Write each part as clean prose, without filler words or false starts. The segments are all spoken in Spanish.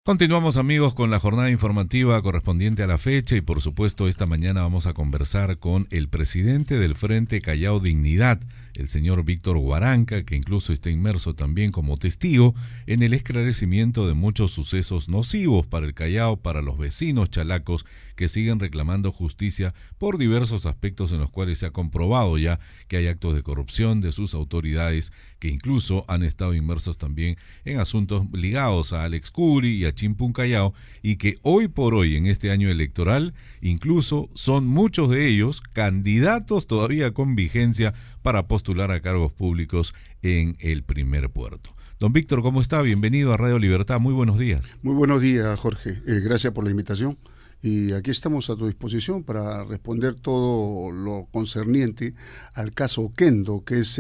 Continuamos, amigos, con la jornada informativa correspondiente a la fecha y por supuesto esta mañana vamos a conversar con el presidente del Frente Callao Dignidad, el señor Víctor Guaranca, que incluso está inmerso también como testigo en el esclarecimiento de muchos sucesos nocivos para el Callao, para los vecinos chalacos que siguen reclamando justicia por diversos aspectos en los cuales se ha comprobado ya que hay actos de corrupción de sus autoridades que incluso han estado inmersos también en asuntos ligados a Alex Curi y a Chimpún Callao, y que hoy por hoy en este año electoral incluso son muchos de ellos candidatos todavía con vigencia para postular a cargos públicos en el primer puerto. Don Víctor, ¿cómo está? Bienvenido a Radio Libertad, muy buenos días. Muy buenos días, Jorge, gracias por la invitación. Y aquí estamos a tu disposición para responder todo lo concerniente al caso Oquendo, que es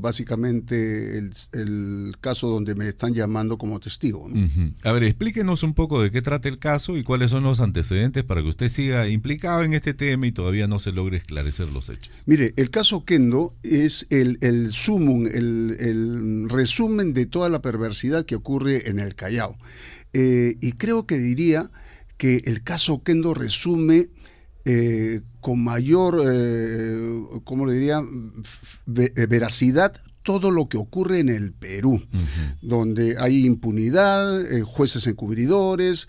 básicamente el caso donde me están llamando como testigo, ¿no? A ver, explíquenos un poco de qué trata el caso y cuáles son los antecedentes para que usted siga implicado en este tema y todavía no se logre esclarecer los hechos. Mire, el caso Oquendo es el sumum, el resumen de toda la perversidad que ocurre en el Callao. Y creo que diría que el caso Oquendo resume con mayor, ¿cómo le diría?, veracidad todo lo que ocurre en el Perú, donde hay impunidad, jueces encubridores,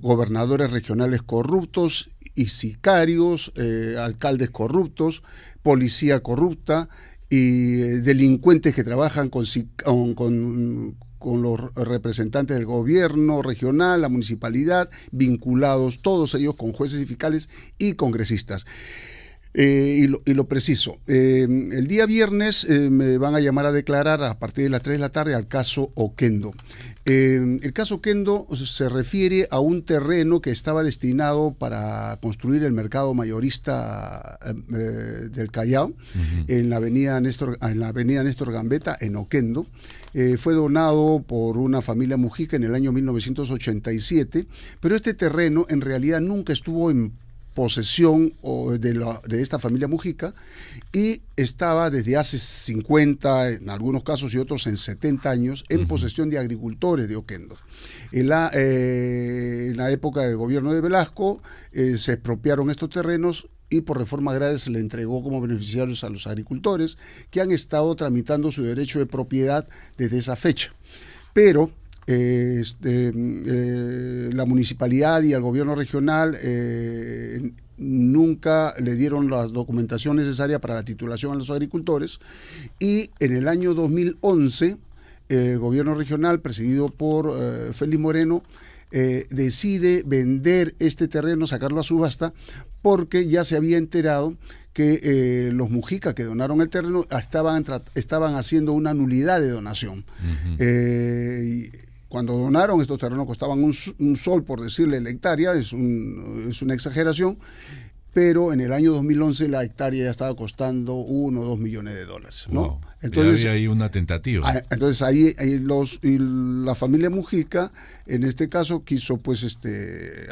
gobernadores regionales corruptos y sicarios, alcaldes corruptos, policía corrupta y delincuentes que trabajan con los representantes del gobierno regional, la municipalidad, vinculados todos ellos con jueces y fiscales y congresistas. Y lo preciso, el día viernes me van a llamar a declarar a partir de las 3 de la tarde al caso Oquendo. El caso Oquendo se refiere a un terreno que estaba destinado para construir el mercado mayorista del Callao, en la avenida Néstor Gambetta, en Oquendo. Fue donado por una familia mujica en el año 1987, pero este terreno en realidad nunca estuvo en posesión de esta familia mujica y estaba desde hace 50, en algunos casos y otros en 70 años, en posesión de agricultores de Oquendo. En la época del gobierno de Velasco se expropiaron estos terrenos y por reforma agraria se le entregó como beneficiarios a los agricultores que han estado tramitando su derecho de propiedad desde esa fecha. Pero la municipalidad y el gobierno regional nunca le dieron la documentación necesaria para la titulación a los agricultores y en el año 2011 el gobierno regional presidido por Félix Moreno decide vender este terreno, sacarlo a subasta, porque ya se había enterado que los mujica que donaron el terreno estaban haciendo una nulidad de donación. Cuando donaron, estos terrenos costaban un sol, por decirle, la hectárea, es una exageración, pero en el año 2011 la hectárea ya estaba costando 1 o 2 millones de dólares, ¿no? Wow. Entonces, había ahí una tentativa. Entonces ahí la familia mujica, en este caso, quiso pues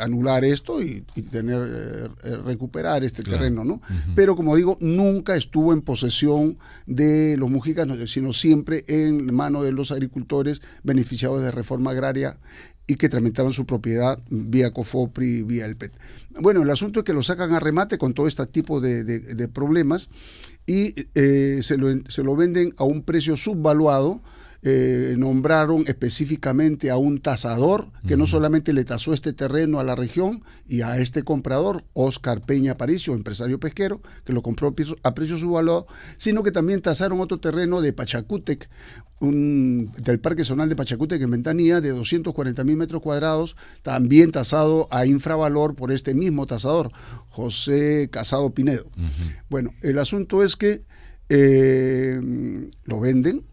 anular esto y recuperar este terreno, ¿no? Pero como digo, nunca estuvo en posesión de los mujicas, sino siempre en manos de los agricultores beneficiados de reforma agraria y que tramitaban su propiedad vía COFOPRI, vía el PET. Bueno, el asunto es que lo sacan a remate con todo este tipo de problemas y se lo venden a un precio subvaluado. Nombraron específicamente a un tasador que no solamente le tasó este terreno a la región y a este comprador, Oscar Peña Aparicio, empresario pesquero, que lo compró a precio subvaluado, sino que también tasaron otro terreno de Pachacútec, del Parque Zonal de Pachacútec en Ventanilla, de 240.000 metros cuadrados, también tasado a infravalor por este mismo tasador, José Casado Pinedo. Bueno, el asunto es que lo venden.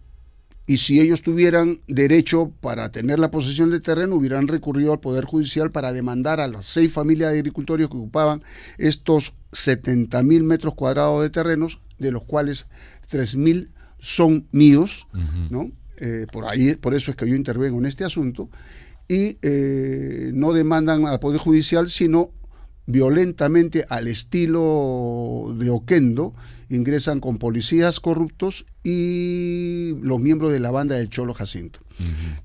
Y si ellos tuvieran derecho para tener la posesión del terreno, hubieran recurrido al Poder Judicial para demandar a las 6 familias de agricultores que ocupaban estos 70.000 metros cuadrados de terrenos, de los cuales 3.000 son míos, ¿no? Por eso es que yo intervengo en este asunto, y no demandan al Poder Judicial, sino violentamente al estilo de Oquendo, ingresan con policías corruptos y los miembros de la banda del Cholo Jacinto.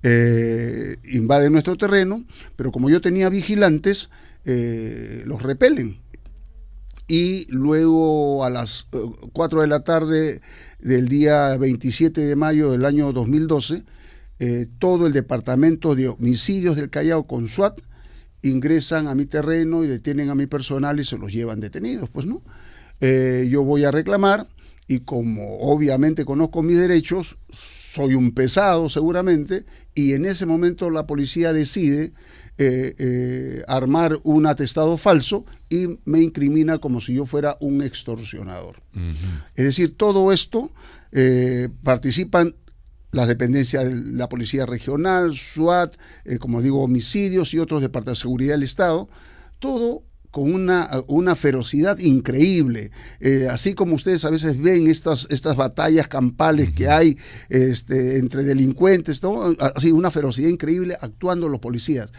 Invaden nuestro terreno, pero como yo tenía vigilantes, los repelen. Y luego a las 4 de la tarde del día 27 de mayo del año 2012, todo el departamento de homicidios del Callao con SWAT ingresan a mi terreno y detienen a mi personal y se los llevan detenidos, pues, ¿no? Yo voy a reclamar y como obviamente conozco mis derechos, soy un pesado seguramente, y en ese momento la policía decide armar un atestado falso y me incrimina como si yo fuera un extorsionador. Es decir, todo esto participan las dependencias de la Policía Regional, SWAT, como digo, homicidios y otros departamentos de seguridad del Estado, todo con una ferocidad increíble. Así como ustedes a veces ven estas batallas campales que hay entre delincuentes, ¿no? Así, una ferocidad increíble actuando los policías.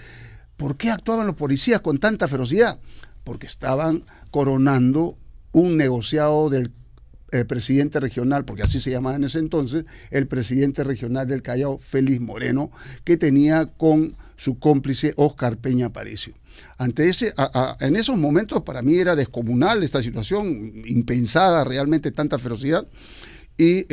¿Por qué actuaban los policías con tanta ferocidad? Porque estaban coronando un negociado del presidente regional, porque así se llamaba en ese entonces, el presidente regional del Callao, Félix Moreno, que tenía con su cómplice Óscar Peña Aparicio. En esos momentos para mí era descomunal esta situación, impensada realmente tanta ferocidad, y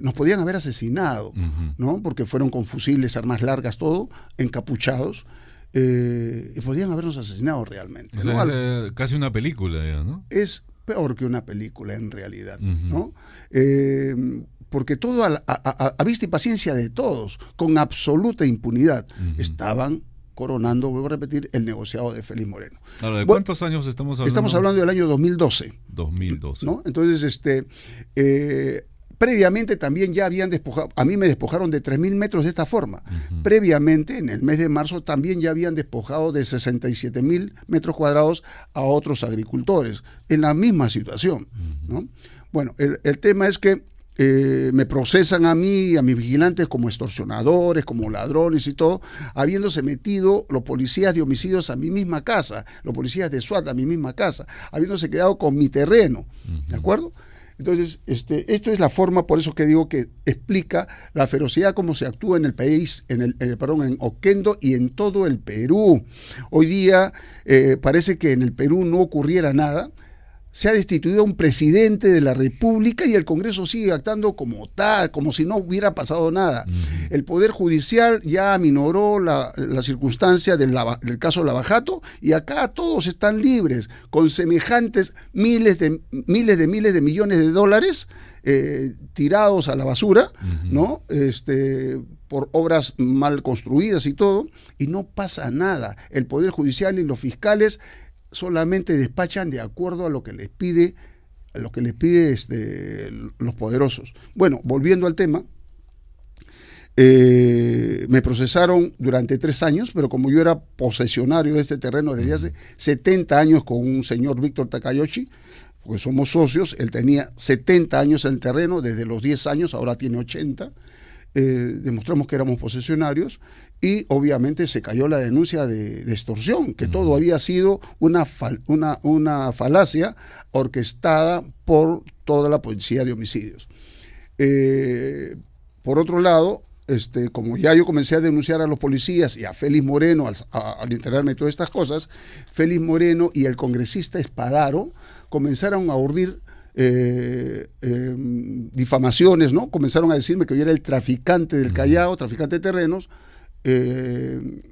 nos podían haber asesinado, ¿no? Porque fueron con fusiles, armas largas, todo, encapuchados, y podían habernos asesinado realmente. O sea, ¿no? es casi una película ya, ¿no? Es peor que una película en realidad, ¿no? Porque todo a vista y paciencia de todos, con absoluta impunidad, estaban coronando, vuelvo a repetir, el negociado de Félix Moreno. Ahora, ¿de cuántos años estamos hablando? Estamos hablando del año 2012. 2012. ¿No? Entonces, previamente también ya habían despojado, a mí me despojaron de 3.000 metros de esta forma. Previamente, en el mes de marzo, también ya habían despojado de 67.000 metros cuadrados a otros agricultores, en la misma situación, ¿no? Bueno, el tema es que me procesan a mí y a mis vigilantes como extorsionadores, como ladrones y todo, habiéndose metido los policías de homicidios a mi misma casa, los policías de SWAT a mi misma casa, habiéndose quedado con mi terreno, ¿de acuerdo? Entonces, esto es la forma, por eso que digo que explica la ferocidad como se actúa en el país, en Oquendo y en todo el Perú. Hoy día parece que en el Perú no ocurriera nada. Se ha destituido a un presidente de la República y el Congreso sigue actuando como tal, como si no hubiera pasado nada. El Poder Judicial ya aminoró la circunstancia del caso Lavajato y acá todos están libres, con semejantes miles de millones de dólares tirados a la basura, ¿no? Por obras mal construidas y todo, y no pasa nada. El Poder Judicial y los fiscales solamente despachan de acuerdo a lo que les pide los poderosos. Bueno, volviendo al tema, me procesaron durante 3 años, pero como yo era posesionario de este terreno desde hace 70 años con un señor Víctor Takayoshi, porque somos socios, él tenía 70 años en el terreno, desde los 10 años, ahora tiene 80, demostramos que éramos posesionarios, y obviamente se cayó la denuncia de extorsión, que todo había sido una falacia orquestada por toda la policía de homicidios. Por otro lado, como ya yo comencé a denunciar a los policías y a Félix Moreno al enterarme de todas estas cosas, Félix Moreno y el congresista Espadaro comenzaron a urdir difamaciones, ¿no? Comenzaron a decirme que yo era el traficante del Callao, traficante de terrenos,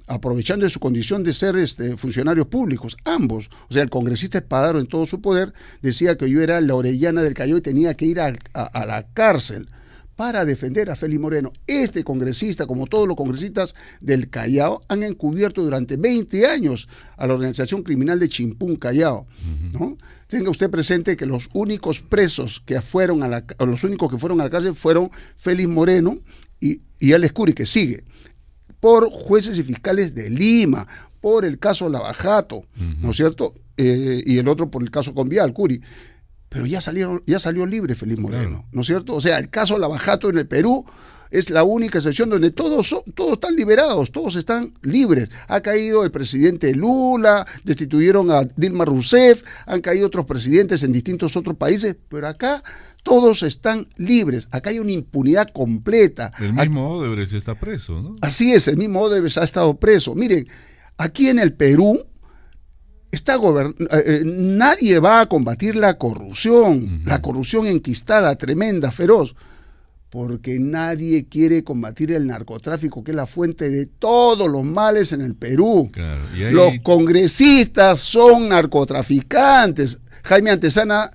aprovechando de su condición de ser funcionarios públicos, ambos. O sea, el congresista Espadaro en todo su poder decía que yo era la Orellana del Callao y tenía que ir a la cárcel para defender a Félix Moreno. Este congresista, como todos los congresistas del Callao, han encubierto durante 20 años a la organización criminal de Chimpún Callao, ¿no? Tenga usted presente que los únicos presos que fueron a la cárcel fueron Félix Moreno y Alex Curi, que sigue, por jueces y fiscales de Lima, por el caso Lavajato, ¿no es cierto? Y el otro por el caso Convial, Curi. Pero ya salió libre Félix Moreno, claro, ¿no es cierto? O sea, el caso Lavajato en el Perú es la única excepción donde todos están liberados, todos están libres. Ha caído el presidente Lula, destituyeron a Dilma Rousseff, han caído otros presidentes en distintos otros países, pero acá todos están libres. Acá hay una impunidad completa. El mismo Odebrecht está preso, ¿no? Así es, el mismo Odebrecht ha estado preso. Miren, aquí en el Perú nadie va a combatir la corrupción, la corrupción enquistada, tremenda, feroz, porque nadie quiere combatir el narcotráfico, que es la fuente de todos los males en el Perú. Claro, Los congresistas son narcotraficantes. Jaime Antezana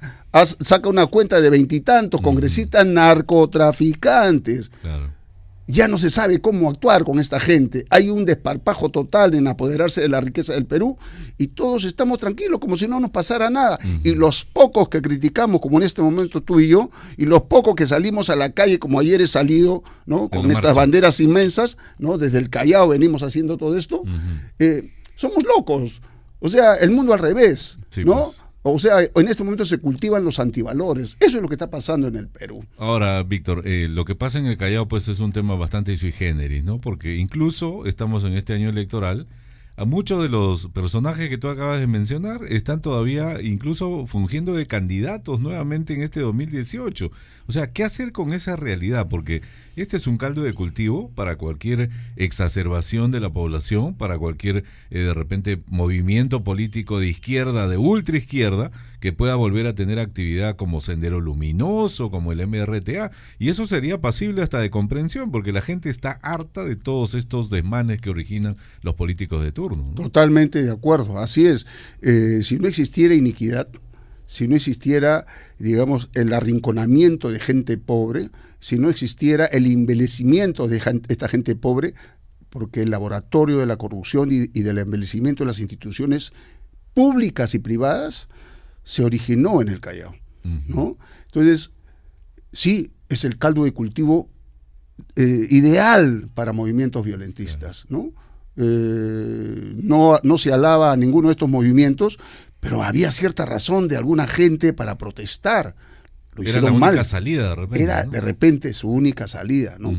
saca una cuenta de 20 y tantos congresistas narcotraficantes. Claro. Ya no se sabe cómo actuar con esta gente. Hay un desparpajo total en apoderarse de la riqueza del Perú y todos estamos tranquilos como si no nos pasara nada. Y los pocos que criticamos, como en este momento tú y yo, y los pocos que salimos a la calle, como ayer he salido, ¿no? Con estas banderas inmensas, ¿no? Desde el Callao venimos haciendo todo esto, somos locos. O sea, el mundo al revés, sí, ¿no? Pues. O sea, en este momento se cultivan los antivalores. Eso es lo que está pasando en el Perú. Ahora, Víctor, lo que pasa en el Callao pues es un tema bastante sui generis, ¿no? Porque incluso estamos en este año electoral, a muchos de los personajes que tú acabas de mencionar están todavía incluso fungiendo de candidatos nuevamente en este 2018. O sea, ¿qué hacer con esa realidad? Porque este es un caldo de cultivo para cualquier exacerbación de la población, para cualquier, de repente, movimiento político de izquierda, de ultraizquierda, que pueda volver a tener actividad como Sendero Luminoso, como el MRTA, y eso sería pasible hasta de comprensión, porque la gente está harta de todos estos desmanes que originan los políticos de turno, ¿no? Totalmente de acuerdo, así es. Si no existiera iniquidad, si no existiera, digamos, el arrinconamiento de gente pobre, si no existiera el envelecimiento de esta gente pobre, porque el laboratorio de la corrupción y del envelecimiento de las instituciones públicas y privadas se originó en el Callao, ¿no? Entonces, sí, es el caldo de cultivo ideal para movimientos violentistas, ¿no? No se alaba a ninguno de estos movimientos, pero había cierta razón de alguna gente para protestar. Lo era la única salida de repente. Era, ¿no? de repente su única salida, ¿no?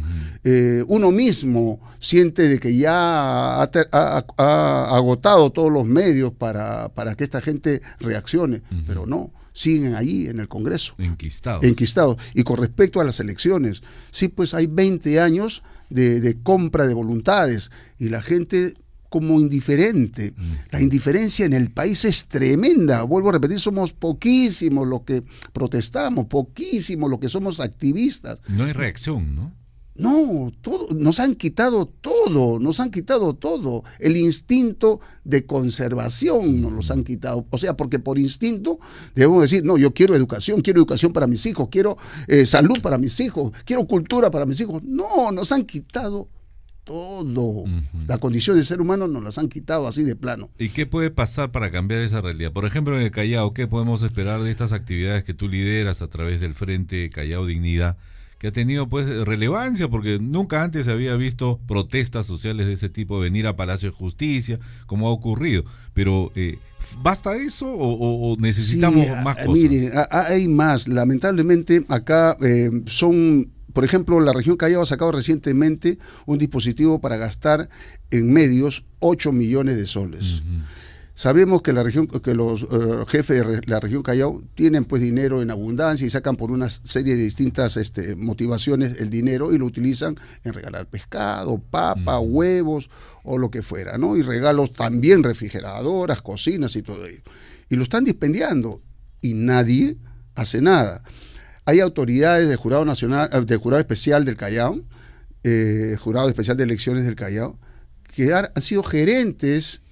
Uno mismo siente de que ya ha agotado todos los medios para que esta gente reaccione, pero no, siguen ahí en el Congreso. Enquistados. Y con respecto a las elecciones, sí, pues hay 20 años de compra de voluntades y la gente como indiferente. La indiferencia en el país es tremenda. Vuelvo a repetir, somos poquísimos los que protestamos, poquísimos los que somos activistas. No hay reacción, ¿no? No, nos han quitado todo. El instinto de conservación nos los han quitado. O sea, porque por instinto debemos decir, no, yo quiero educación para mis hijos, quiero salud para mis hijos, quiero cultura para mis hijos. No, nos han quitado todo. La condición de ser humano nos las han quitado así de plano. ¿Y qué puede pasar para cambiar esa realidad? Por ejemplo, en el Callao, ¿qué podemos esperar de estas actividades que tú lideras a través del Frente Callao Dignidad, que ha tenido pues relevancia, porque nunca antes se había visto protestas sociales de ese tipo venir a Palacio de Justicia, como ha ocurrido? Pero ¿basta eso o necesitamos más cosas? Mire, hay más. Lamentablemente acá por ejemplo, la región Callao ha sacado recientemente un dispositivo para gastar en medios 8 millones de soles. Sabemos que los jefes de la región Callao tienen pues dinero en abundancia y sacan por una serie de distintas motivaciones el dinero y lo utilizan en regalar pescado, papa, huevos o lo que fuera, ¿no? Y regalos también refrigeradoras, cocinas y todo ello. Y lo están dispendiando y nadie hace nada. Hay autoridades del Jurado Nacional, del Jurado Especial del Callao, Jurado Especial de Elecciones del Callao, que han sido gerentes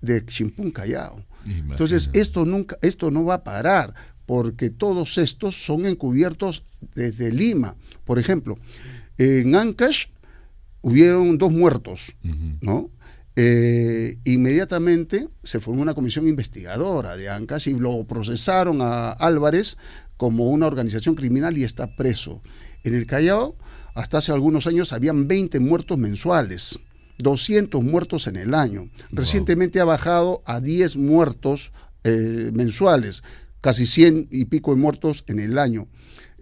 de Chimpún Callao. Imagina. Entonces, esto no va a parar, porque todos estos son encubiertos desde Lima. Por ejemplo, en Ancash hubieron 2 muertos, ¿no? Inmediatamente se formó una comisión investigadora de Ancash y lo procesaron a Álvarez como una organización criminal y está preso. En el Callao, hasta hace algunos años, habían 20 muertos mensuales, 200 muertos en el año. Recientemente ha bajado a 10 muertos mensuales, casi 100 y pico de muertos en el año.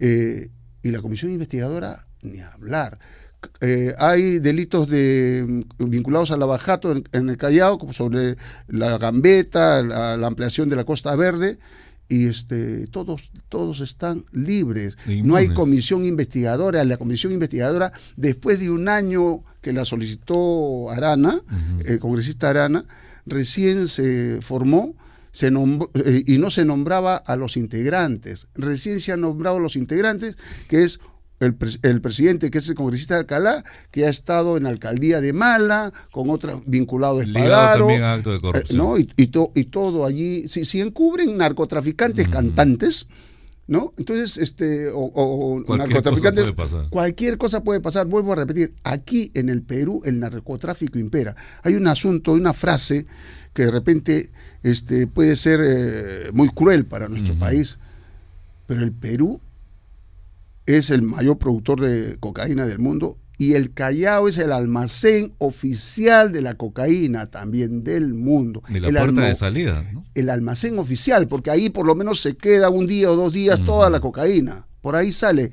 Y la comisión investigadora, ni hablar. hay delitos vinculados al abajato en el Callao, como sobre la gambeta, la ampliación de la Costa Verde, y todos están libres. No hay comisión investigadora. La comisión investigadora, después de un año que la solicitó Arana, el congresista Arana, recién se formó, y no se nombraba a los integrantes. Recién se han nombrado a los integrantes, que es el presidente, que es el congresista de Alcalá, que ha estado en la alcaldía de Mala, con otra vinculado a Espadaro, también a acto de corrupción. ¿no? y todo allí. Si encubren narcotraficantes cantantes, ¿no? Entonces, narcotraficantes, cualquier cosa puede pasar. Vuelvo a repetir, aquí en el Perú el narcotráfico impera. Hay un asunto, una frase que de repente puede ser muy cruel para nuestro país, pero el Perú es el mayor productor de cocaína del mundo, y el Callao es el almacén oficial de la cocaína también del mundo. Y la puerta de salida, ¿no? El almacén oficial, porque ahí por lo menos se queda un día o 2 días toda la cocaína. Por ahí sale.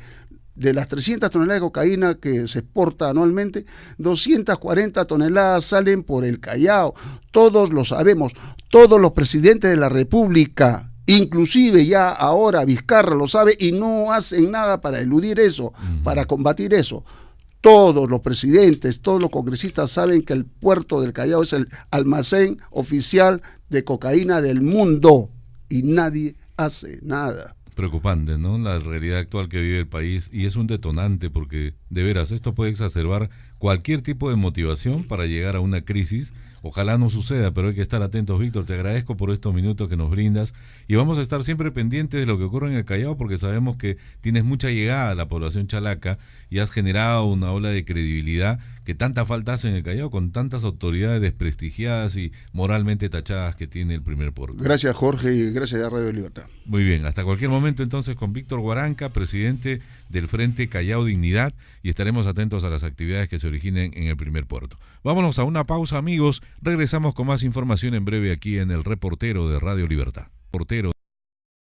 De las 300 toneladas de cocaína que se exporta anualmente, 240 toneladas salen por el Callao. Todos lo sabemos. Todos los presidentes de la República, inclusive ya ahora Vizcarra lo sabe, y no hacen nada para eludir eso, para combatir eso. Todos los presidentes, todos los congresistas saben que el puerto del Callao es el almacén oficial de cocaína del mundo, y nadie hace nada. Preocupante, ¿no? La realidad actual que vive el país, y es un detonante porque, de veras, esto puede exacerbar cualquier tipo de motivación para llegar a una crisis. Ojalá no suceda, pero hay que estar atentos, Víctor. Te agradezco por estos minutos que nos brindas, y vamos a estar siempre pendientes de lo que ocurre en el Callao, porque sabemos que tienes mucha llegada a la población chalaca y has generado una ola de credibilidad que tanta falta hace en el Callao, con tantas autoridades desprestigiadas y moralmente tachadas que tiene el primer puerto. Gracias, Jorge, y gracias a Radio Libertad. Muy bien, hasta cualquier momento entonces con Víctor Guaranca, presidente del Frente Callao Dignidad, y estaremos atentos a las actividades que se originen en el primer puerto. Vámonos a una pausa, amigos. Regresamos con más información en breve aquí en El Reportero de Radio Libertad.